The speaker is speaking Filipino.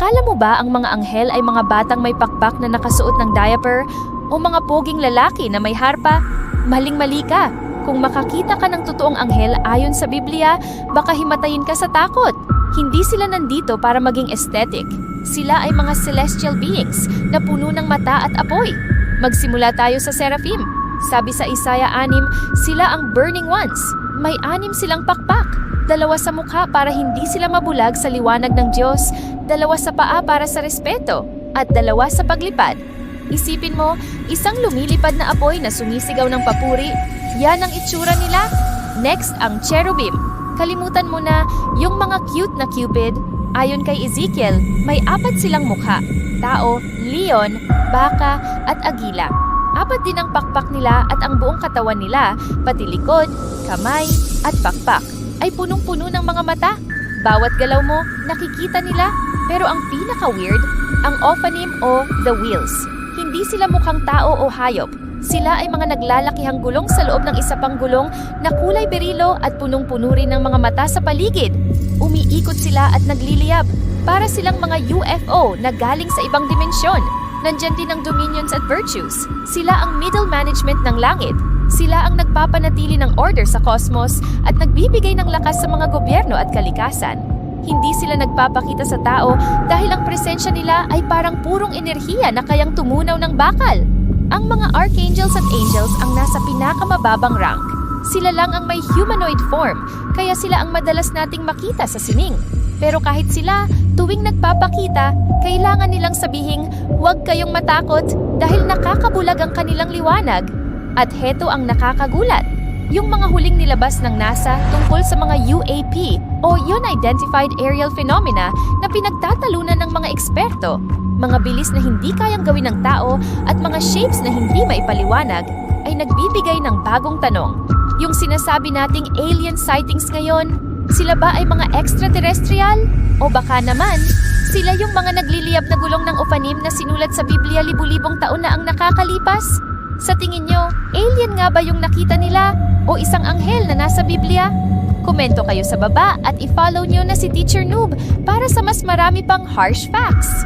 Akala mo ba ang mga anghel ay mga batang may pakpak na nakasuot ng diaper o mga poging lalaki na may harpa? Maling-mali ka. Kung makakita ka ng totoong anghel ayon sa Biblia, baka himatayin ka sa takot. Hindi sila nandito para maging aesthetic. Sila ay mga celestial beings na puno ng mata at apoy. Magsimula tayo sa seraphim. Sabi sa Isaiah 6, sila ang burning ones. May 6 silang pakpak. 2 sa mukha para hindi sila mabulag sa liwanag ng Diyos, 2 sa paa para sa respeto, at 2 sa paglipad. Isipin mo, isang lumilipad na apoy na sumisigaw ng papuri, yan ang itsura nila. Next, ang cherubim. Kalimutan mo na, yung mga cute na Cupid, ayon kay Ezekiel, may 4 silang mukha, tao, leon, baka, at agila. 4 din ang pakpak nila at ang buong katawan nila, pati likod, kamay, at pakpak, ay punong-puno ng mga mata. Bawat galaw mo, nakikita nila. Pero ang pinaka-weird, ang ophanim o the wheels. Hindi sila mukhang tao o hayop. Sila ay mga naglalakihang gulong sa loob ng isa pang gulong na kulay berilo at punong-puno rin ng mga mata sa paligid. Umiikot sila at nagliliyab. Para silang mga UFO na galing sa ibang dimensyon. Nandyan din ang dominions at virtues. Sila ang middle management ng langit. Sila ang nagpapanatili ng order sa cosmos at nagbibigay ng lakas sa mga gobyerno at kalikasan. Hindi sila nagpapakita sa tao dahil ang presensya nila ay parang purong enerhiya na kayang tumunaw ng bakal. Ang mga archangels at angels ang nasa pinakamababang rank. Sila lang ang may humanoid form, kaya sila ang madalas nating makita sa sining. Pero kahit sila, tuwing nagpapakita, kailangan nilang sabihing, huwag kayong matakot dahil nakakabulag ang kanilang liwanag. At heto ang nakakagulat. Yung mga huling nilabas ng NASA tungkol sa mga UAP o Unidentified Aerial Phenomena na pinagtatalunan ng mga eksperto, mga bilis na hindi kayang gawin ng tao at mga shapes na hindi maipaliwanag ay nagbibigay ng bagong tanong. Yung sinasabi nating alien sightings ngayon, sila ba ay mga extraterrestrial? O baka naman, sila yung mga nagliliyab na gulong ng ophanim na sinulat sa Biblia libu-libong taon na ang nakakalipas? Sa tingin nyo, alien nga ba yung nakita nila? O isang anghel na nasa Biblia? Komento kayo sa baba at i-follow nyo na si Teacher Noob para sa mas marami pang harsh facts.